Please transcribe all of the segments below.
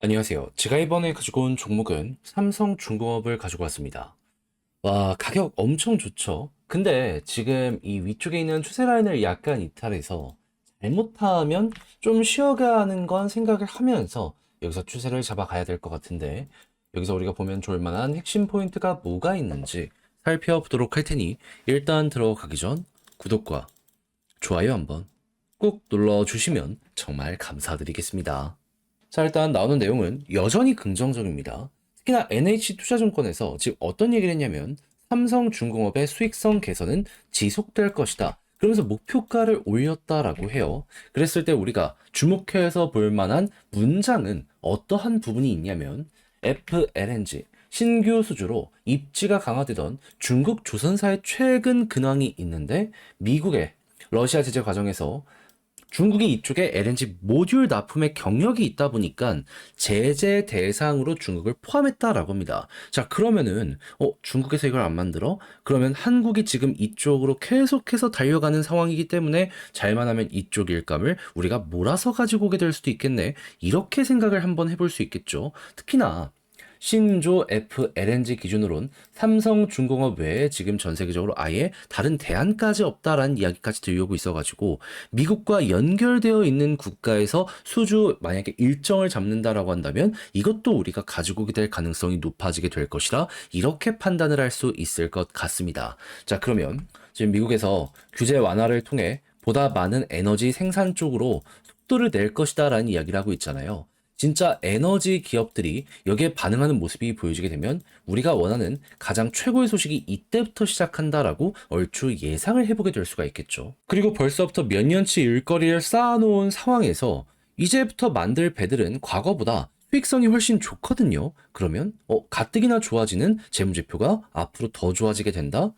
안녕하세요. 제가 이번에 가지고 온 종목은 삼성중공업을 가지고 왔습니다. 와, 가격 엄청 좋죠? 근데 지금 이 위쪽에 있는 추세 라인을 약간 이탈해서 잘못하면 좀 쉬어가는 건 생각을 하면서 여기서 추세를 잡아가야 될 것 같은데 여기서 우리가 보면 좋을 만한 핵심 포인트가 뭐가 있는지 살펴보도록 할 테니 일단 들어가기 전 구독과 좋아요 한번 꾹 눌러주시면 정말 감사드리겠습니다. 자, 일단 나오는 내용은 여전히 긍정적입니다. 특히나 NH투자증권에서 지금 어떤 얘기를 했냐면 삼성중공업의 수익성 개선은 지속될 것이다. 그러면서 목표가를 올렸다라고 해요. 그랬을 때 우리가 주목해서 볼 만한 문장은 어떠한 부분이 있냐면 FLNG 신규 수주로 입지가 강화되던 중국 조선사의 최근 근황이 있는데 미국의 러시아 제재 과정에서 중국이 이쪽에 LNG 모듈 납품에 경력이 있다 보니까 제재 대상으로 중국을 포함했다라고 합니다. 자, 그러면은 중국에서 이걸 안 만들어? 그러면 한국이 지금 이쪽으로 계속해서 달려가는 상황이기 때문에 잘만 하면 이쪽 일감을 우리가 몰아서 가지고 오게 될 수도 있겠네. 이렇게 생각을 한번 해볼 수 있겠죠. 특히나 신조 FLNG 기준으론 삼성중공업 외에 지금 전 세계적으로 아예 다른 대안까지 없다라는 이야기까지 들려오고 있어가지고 미국과 연결되어 있는 국가에서 수주 만약에 일정을 잡는다라고 한다면 이것도 우리가 가지고 오게 될 가능성이 높아지게 될 것이라 이렇게 판단을 할 수 있을 것 같습니다. 자, 그러면 지금 미국에서 규제 완화를 통해 보다 많은 에너지 생산 쪽으로 속도를 낼 것이다라는 이야기를 하고 있잖아요. 진짜 에너지 기업들이 여기에 반응하는 모습이 보여지게 되면 우리가 원하는 가장 최고의 소식이 이때부터 시작한다라고 얼추 예상을 해보게 될 수가 있겠죠. 그리고 벌써부터 몇 년치 일거리를 쌓아놓은 상황에서 이제부터 만들 배들은 과거보다 수익성이 훨씬 좋거든요. 그러면 가뜩이나 좋아지는 재무제표가 앞으로 더 좋아지게 된다?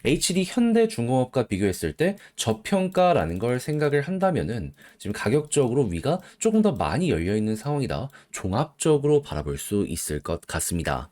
HD 현대중공업과 비교했을 때 저평가라는 걸 생각을 한다면은 지금 가격적으로 위가 조금 더 많이 열려 있는 상황이다. 종합적으로 바라볼 수 있을 것 같습니다.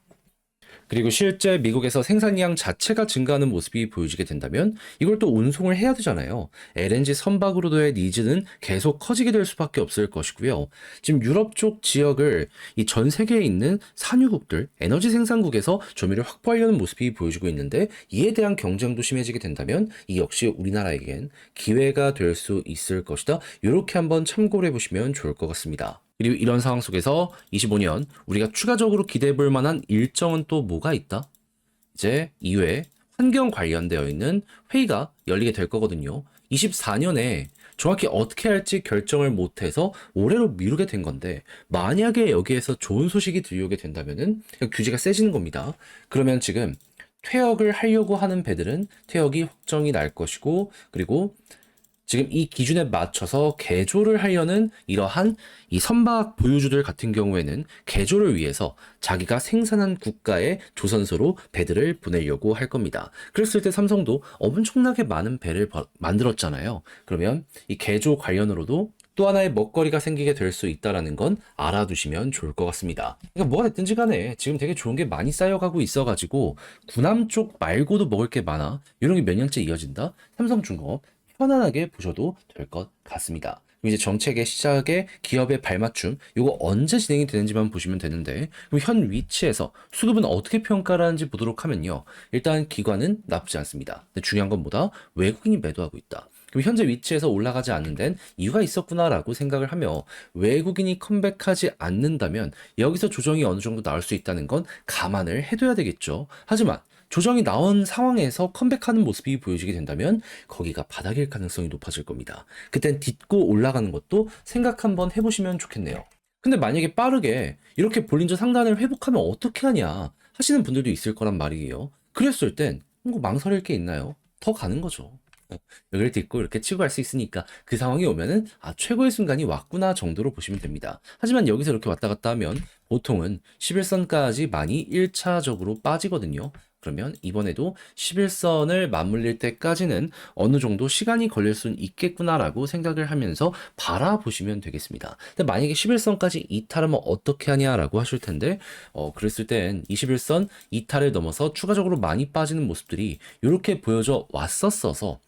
그리고 실제 미국에서 생산량 자체가 증가하는 모습이 보여지게 된다면 이걸 또 운송을 해야 되잖아요. LNG 선박으로도의 니즈는 계속 커지게 될 수밖에 없을 것이고요. 지금 유럽 쪽 지역을 이 전 세계에 있는 산유국들, 에너지 생산국에서 조미를 확보하려는 모습이 보여지고 있는데 이에 대한 경쟁도 심해지게 된다면 이 역시 우리나라에겐 기회가 될 수 있을 것이다. 이렇게 한번 참고를 해보시면 좋을 것 같습니다. 그리고 이런 상황 속에서 25년 우리가 추가적으로 기대해 볼 만한 일정은 또 뭐가 있다? 이제 이후에 환경 관련되어 있는 회의가 열리게 될 거거든요. 24년에 정확히 어떻게 할지 결정을 못해서 올해로 미루게 된 건데 만약에 여기에서 좋은 소식이 들려오게 된다면은 규제가 세지는 겁니다. 그러면 지금 퇴역을 하려고 하는 배들은 퇴역이 확정이 날 것이고 그리고 지금 이 기준에 맞춰서 개조를 하려는 이러한 이 선박 보유주들 같은 경우에는 개조를 위해서 자기가 생산한 국가의 조선소로 배들을 보내려고 할 겁니다. 그랬을 때 삼성도 엄청나게 많은 배를 만들었잖아요. 그러면 이 개조 관련으로도 또 하나의 먹거리가 생기게 될 수 있다라는 건 알아두시면 좋을 것 같습니다. 그러니까 뭐가 됐든지 간에 지금 되게 좋은 게 많이 쌓여가고 있어가지고 군함 쪽 말고도 먹을 게 많아. 이런 게 몇 년째 이어진다? 삼성중공업 편안하게 보셔도 될 것 같습니다. 그럼 이제 정책의 시작에 기업의 발맞춤, 이거 언제 진행이 되는지만 보시면 되는데, 그럼 현 위치에서 수급은 어떻게 평가를 하는지 보도록 하면요. 일단 기관은 나쁘지 않습니다. 근데 중요한 건 뭐다? 외국인이 매도하고 있다. 그럼 현재 위치에서 올라가지 않는 데는 이유가 있었구나라고 생각을 하며 외국인이 컴백하지 않는다면 여기서 조정이 어느 정도 나올 수 있다는 건 감안을 해둬야 되겠죠. 하지만 조정이 나온 상황에서 컴백하는 모습이 보여지게 된다면 거기가 바닥일 가능성이 높아질 겁니다. 그땐 딛고 올라가는 것도 생각 한번 해보시면 좋겠네요. 근데 만약에 빠르게 이렇게 볼린저 상단을 회복하면 어떻게 하냐 하시는 분들도 있을 거란 말이에요. 그랬을 땐 뭐 망설일 게 있나요? 더 가는 거죠. 여기를 딛고 이렇게 치고 갈 수 있으니까 그 상황이 오면은 최고의 순간이 왔구나 정도로 보시면 됩니다. 하지만 여기서 이렇게 왔다 갔다 하면 보통은 11선까지 많이 1차적으로 빠지거든요. 그러면 이번에도 11선을 맞물릴 때까지는 어느 정도 시간이 걸릴 수는 있겠구나라고 생각을 하면서 바라보시면 되겠습니다. 근데 만약에 11선까지 이탈하면 어떻게 하냐라고 하실 텐데, 그랬을 땐 21선 이탈을 넘어서 추가적으로 많이 빠지는 모습들이 이렇게 보여져 왔었어서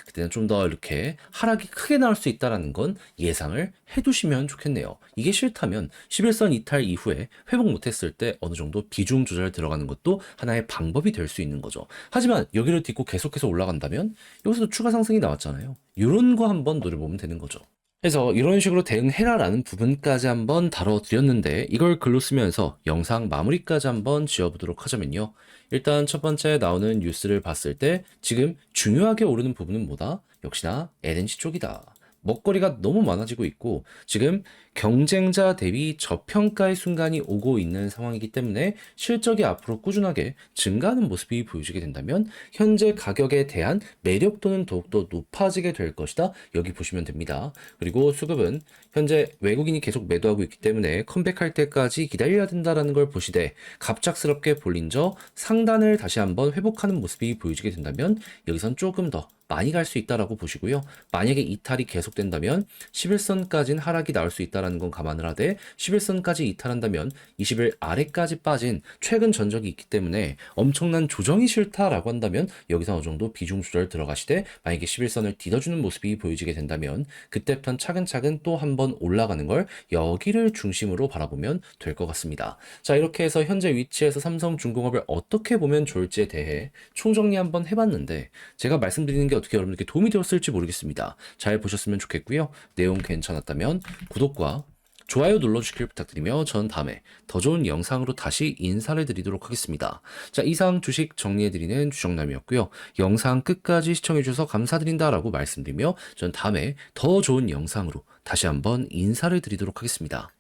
그때는 좀 더 이렇게 하락이 크게 나올 수 있다라는 건 예상을 해두시면 좋겠네요. 이게 싫다면 11선 이탈 이후에 회복 못했을 때 어느 정도 비중 조절 들어가는 것도 하나의 방법이 될 수 있는 거죠. 하지만 여기를 딛고 계속해서 올라간다면 여기서도 추가 상승이 나왔잖아요. 이런 거 한번 노려보면 되는 거죠. 그래서 이런 식으로 대응해라라는 부분까지 한번 다뤄드렸는데 이걸 글로 쓰면서 영상 마무리까지 한번 지어보도록 하자면요. 일단 첫 번째 나오는 뉴스를 봤을 때 지금 중요하게 오르는 부분은 뭐다? 역시나 LNG 쪽이다. 먹거리가 너무 많아지고 있고 지금 경쟁자 대비 저평가의 순간이 오고 있는 상황이기 때문에 실적이 앞으로 꾸준하게 증가하는 모습이 보여지게 된다면 현재 가격에 대한 매력도는 더욱더 높아지게 될 것이다. 여기 보시면 됩니다. 그리고 수급은 현재 외국인이 계속 매도하고 있기 때문에 컴백할 때까지 기다려야 된다라는 걸 보시되 갑작스럽게 볼린 저 상단을 다시 한번 회복하는 모습이 보여지게 된다면 여기선 조금 더 많이 갈 수 있다라고 보시고요. 만약에 이탈이 계속된다면 11선까지는 하락이 나올 수 있다라는 건 감안을 하되 11선까지 이탈한다면 20일 아래까지 빠진 최근 전적이 있기 때문에 엄청난 조정이 싫다라고 한다면 여기서 어느 정도 비중 조절 들어가시되 만약에 11선을 뒤덮주는 모습이 보여지게 된다면 그때부터 차근차근 또 한번 올라가는 걸 여기를 중심으로 바라보면 될 것 같습니다. 자, 이렇게 해서 현재 위치에서 삼성중공업을 어떻게 보면 좋을지에 대해 총정리 한번 해봤는데 제가 말씀드리는 게 어떻게 여러분들께 도움이 되었을지 모르겠습니다. 잘 보셨으면 좋겠고요. 내용 괜찮았다면 구독과 좋아요 눌러주시길 부탁드리며 전 다음에 더 좋은 영상으로 다시 인사를 드리도록 하겠습니다. 자, 이상 주식 정리해드리는 주정남이었고요. 영상 끝까지 시청해주셔서 감사드린다라고 말씀드리며 전 다음에 더 좋은 영상으로 다시 한번 인사를 드리도록 하겠습니다.